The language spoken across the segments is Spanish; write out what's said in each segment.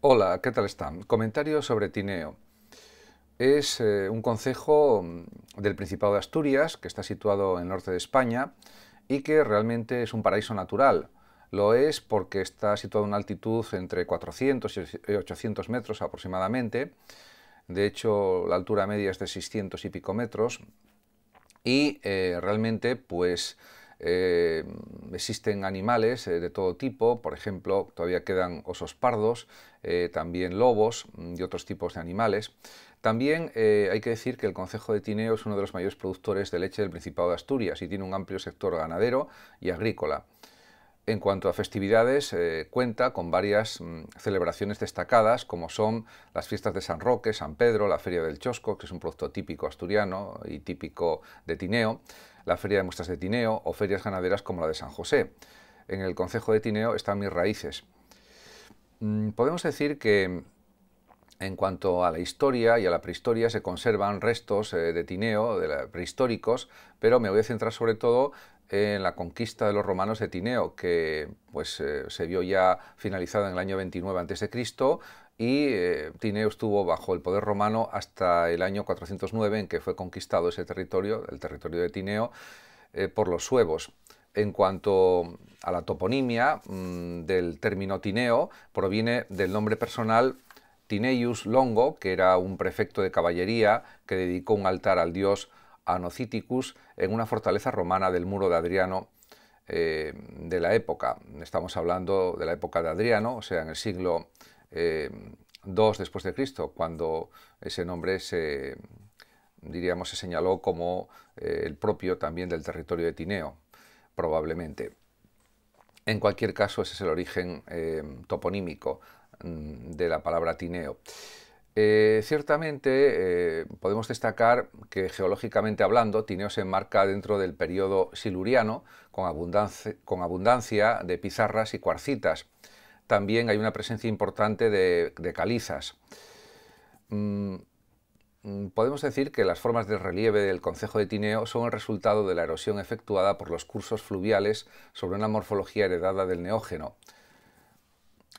Hola, ¿qué tal están? Comentario sobre Tineo. Es un concejo del Principado de Asturias, que está situado en el norte de España y que realmente es un paraíso natural. Lo es porque está situado a una altitud entre 400 y 800 metros aproximadamente. De hecho, la altura media es de 600 y pico metros. Y realmente, pues, eh, existen animales de todo tipo. Por ejemplo, todavía quedan osos pardos, también lobos y otros tipos de animales. También hay que decir que el concejo de Tineo es uno de los mayores productores de leche del Principado de Asturias y tiene un amplio sector ganadero y agrícola. En cuanto a festividades, cuenta con varias celebraciones destacadas, como son las fiestas de San Roque, San Pedro, la Feria del Chosco, que es un producto típico asturiano y típico de Tineo, la Feria de Muestras de Tineo o ferias ganaderas como la de San José. En el concejo de Tineo están mis raíces. Podemos decir que en cuanto a la historia y a la prehistoria se conservan restos de Tineo, prehistóricos, pero me voy a centrar sobre todo en la conquista de los romanos de Tineo, que pues, se vio ya finalizada en el año 29 a.C. y Tineo estuvo bajo el poder romano hasta el año 409, en que fue conquistado ese territorio, el territorio de Tineo, por los suevos. En cuanto a la toponimia del término Tineo, proviene del nombre personal Tineius Longo, que era un prefecto de caballería que dedicó un altar al dios Anociticus en una fortaleza romana del muro de Adriano de la época. Estamos hablando de la época de Adriano, o sea, en el siglo II después de Cristo, cuando ese nombre se señaló como el propio también del territorio de Tineo, probablemente. En cualquier caso, ese es el origen toponímico de la palabra Tineo. Ciertamente podemos destacar que geológicamente hablando Tineo se enmarca dentro del periodo siluriano con abundancia de pizarras y cuarcitas. También hay una presencia importante de calizas. Podemos decir que las formas de relieve del concejo de Tineo son el resultado de la erosión efectuada por los cursos fluviales sobre una morfología heredada del Neógeno.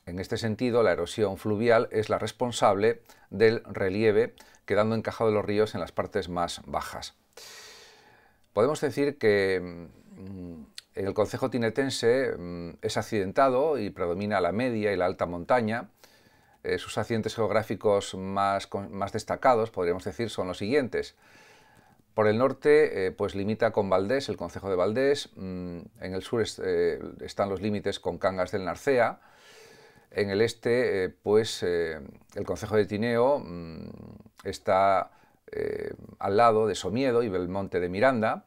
En este sentido, la erosión fluvial es la responsable del relieve, quedando encajado los ríos en las partes más bajas. Podemos decir que en el concejo tinetense es accidentado y predomina la media y la alta montaña. Sus accidentes geográficos más destacados, podríamos decir, son los siguientes. Por el norte, pues limita con Valdés, el concejo de Valdés. En el sur están los límites con Cangas del Narcea. En el este, el concejo de Tineo está al lado de Somiedo y Belmonte de Miranda.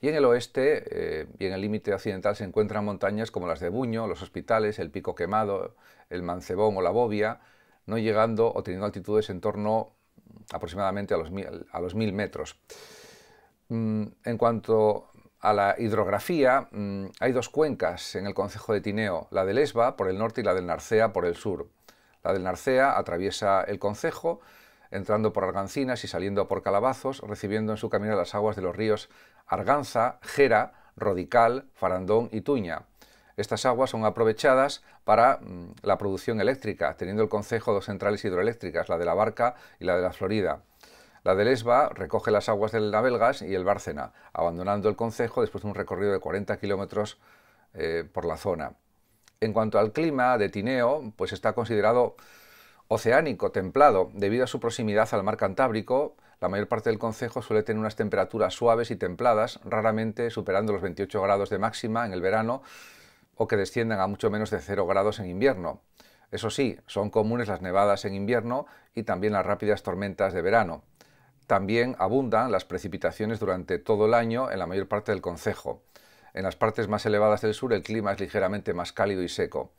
Y en el oeste y en el límite occidental se encuentran montañas como las de Buño, los Hospitales, el Pico Quemado, el Mancebón o la Bobia, no llegando o teniendo altitudes en torno aproximadamente a los 1000 metros. En cuanto a la hidrografía, hay dos cuencas en el concejo de Tineo, la del Esba por el norte y la del Narcea por el sur. La del Narcea atraviesa el concejo, entrando por Argancinas y saliendo por Calabazos, recibiendo en su camino las aguas de los ríos Arganza, Gera, Rodical, Farandón y Tuña. Estas aguas son aprovechadas para la producción eléctrica, teniendo el concejo dos centrales hidroeléctricas, la de la Barca y la de la Florida. La del Esba recoge las aguas del Navelgas y el Bárcena, abandonando el concejo después de un recorrido de 40 kilómetros por la zona. En cuanto al clima de Tineo, pues está considerado oceánico, templado, debido a su proximidad al mar Cantábrico. La mayor parte del concejo suele tener unas temperaturas suaves y templadas, raramente superando los 28 grados de máxima en el verano o que desciendan a mucho menos de 0 grados en invierno. Eso sí, son comunes las nevadas en invierno y también las rápidas tormentas de verano. También abundan las precipitaciones durante todo el año en la mayor parte del concejo. En las partes más elevadas del sur el clima es ligeramente más cálido y seco.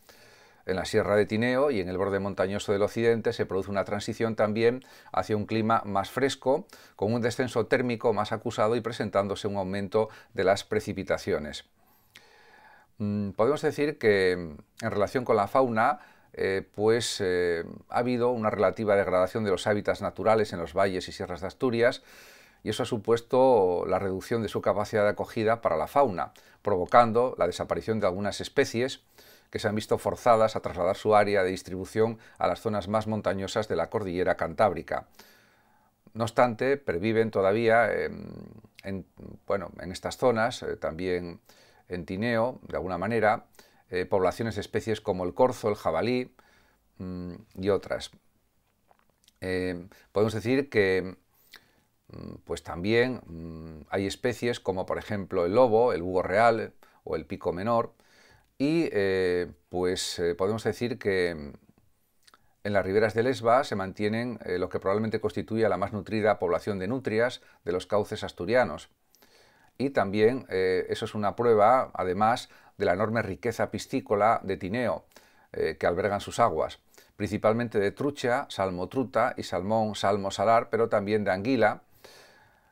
En la Sierra de Tineo y en el borde montañoso del occidente se produce una transición también hacia un clima más fresco, con un descenso térmico más acusado y presentándose un aumento de las precipitaciones. Podemos decir que en relación con la fauna, ha habido una relativa degradación de los hábitats naturales en los valles y sierras de Asturias, y eso ha supuesto la reducción de su capacidad de acogida para la fauna, provocando la desaparición de algunas especies que se han visto forzadas a trasladar su área de distribución a las zonas más montañosas de la cordillera cantábrica. No obstante, perviven todavía en estas zonas, también en Tineo, de alguna manera, poblaciones de especies como el corzo, el jabalí y otras. Podemos decir que pues también hay especies como por ejemplo el lobo, el búho real o el pico menor, y podemos decir que en las riberas del Esba se mantienen lo que probablemente constituye la más nutrida población de nutrias de los cauces asturianos. Y también eso es una prueba, además, de la enorme riqueza piscícola de Tineo que albergan sus aguas, principalmente de trucha, salmotruta y salmón, salmo salar, pero también de anguila.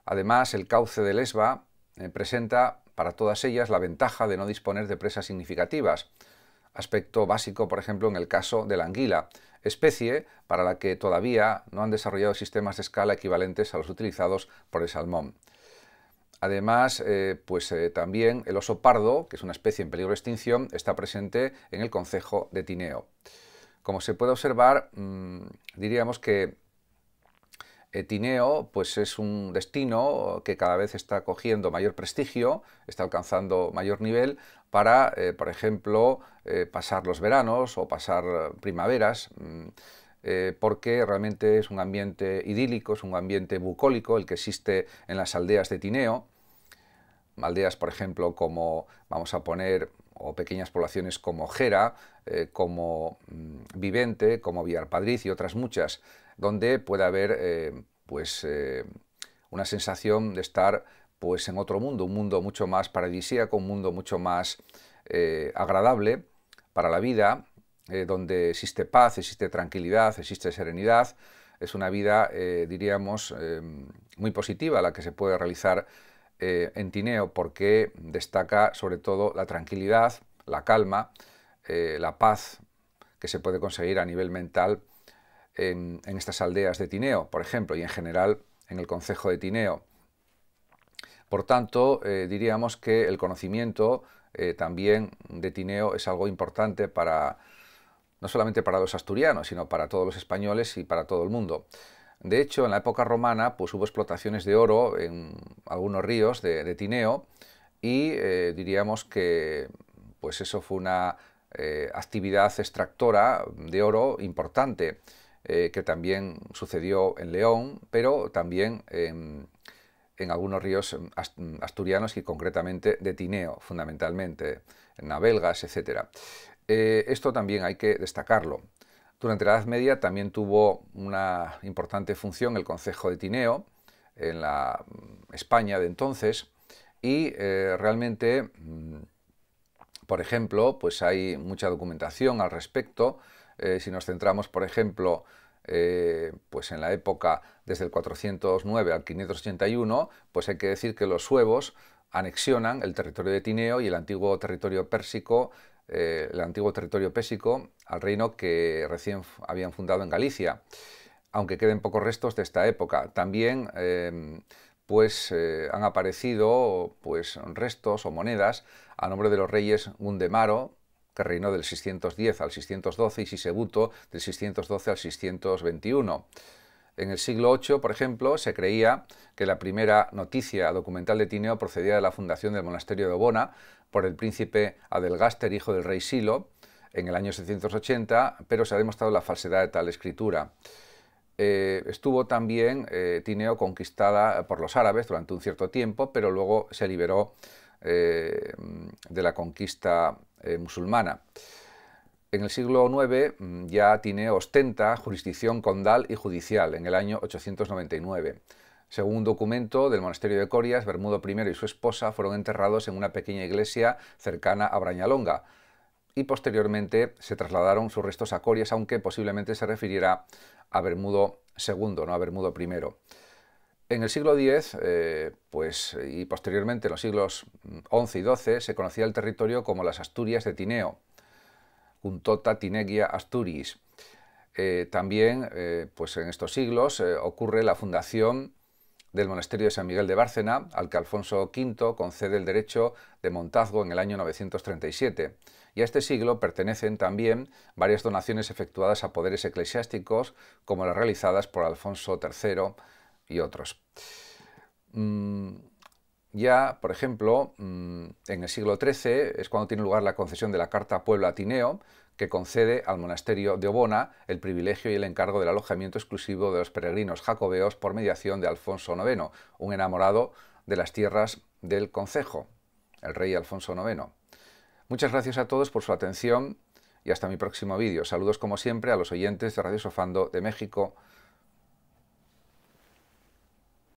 Además, el cauce del Esba presenta para todas ellas la ventaja de no disponer de presas significativas, aspecto básico, por ejemplo, en el caso de la anguila, especie para la que todavía no han desarrollado sistemas de escala equivalentes a los utilizados por el salmón. Además, también el oso pardo, que es una especie en peligro de extinción, está presente en el concejo de Tineo. Como se puede observar, diríamos que Tineo es un destino que cada vez está cogiendo mayor prestigio, está alcanzando mayor nivel para, por ejemplo, pasar los veranos o pasar primaveras, porque realmente es un ambiente idílico, es un ambiente bucólico el que existe en las aldeas de Tineo. Aldeas, por ejemplo, como vamos a poner, o pequeñas poblaciones como Gera, como Vivente, como Villarpadriz y otras muchas, donde puede haber una sensación de estar en otro mundo, un mundo mucho más paradisíaco, un mundo mucho más agradable para la vida, donde existe paz, existe tranquilidad, existe serenidad. Es una vida, diríamos, muy positiva la que se puede realizar en Tineo, porque destaca sobre todo la tranquilidad, la calma, la paz que se puede conseguir a nivel mental en estas aldeas de Tineo, por ejemplo, y en general en el concejo de Tineo. Por tanto, diríamos que el conocimiento también de Tineo es algo importante no solamente para los asturianos, sino para todos los españoles y para todo el mundo. De hecho, en la época romana hubo explotaciones de oro en algunos ríos de Tineo y diríamos que eso fue una actividad extractora de oro importante, que también sucedió en León, pero también en algunos ríos asturianos y concretamente de Tineo, fundamentalmente, en Navelgas, etc. Esto también hay que destacarlo. Durante la Edad Media también tuvo una importante función el concejo de Tineo en la España de entonces y realmente, por ejemplo, hay mucha documentación al respecto. Si nos centramos, por ejemplo, en la época desde el 409 al 581, hay que decir que los suevos anexionan el territorio de Tineo y el antiguo territorio pésico al reino que recién habían fundado en Galicia, aunque queden pocos restos de esta época. También han aparecido restos o monedas a nombre de los reyes Gundemaro, que reinó del 610 al 612, y Sisebuto del 612 al 621. En el siglo VIII, por ejemplo, se creía que la primera noticia documental de Tineo procedía de la fundación del monasterio de Obona por el príncipe Adelgaster, hijo del rey Silo, en el año 780, pero se ha demostrado la falsedad de tal escritura. Estuvo también Tineo conquistada por los árabes durante un cierto tiempo, pero luego se liberó de la conquista musulmana. En el siglo IX ya Tineo ostenta jurisdicción condal y judicial en el año 899. Según un documento del monasterio de Corias, Bermudo I y su esposa fueron enterrados en una pequeña iglesia cercana a Brañalonga y posteriormente se trasladaron sus restos a Corias, aunque posiblemente se refiriera a Bermudo II, no a Bermudo I. En el siglo X, y posteriormente en los siglos XI y XII, se conocía el territorio como las Asturias de Tineo, Juntota Tinegia Asturis. También, en estos siglos, ocurre la fundación del monasterio de San Miguel de Bárcena, al que Alfonso V concede el derecho de montazgo en el año 937. y a este siglo pertenecen también varias donaciones efectuadas a poderes eclesiásticos, como las realizadas por Alfonso III y otros. Ya, por ejemplo, en el siglo XIII es cuando tiene lugar la concesión de la Carta Pueblo a Tineo, que concede al monasterio de Obona el privilegio y el encargo del alojamiento exclusivo de los peregrinos jacobeos por mediación de Alfonso IX, un enamorado de las tierras del concejo, el rey Alfonso IX. Muchas gracias a todos por su atención y hasta mi próximo vídeo. Saludos como siempre a los oyentes de Radio Sofando de México,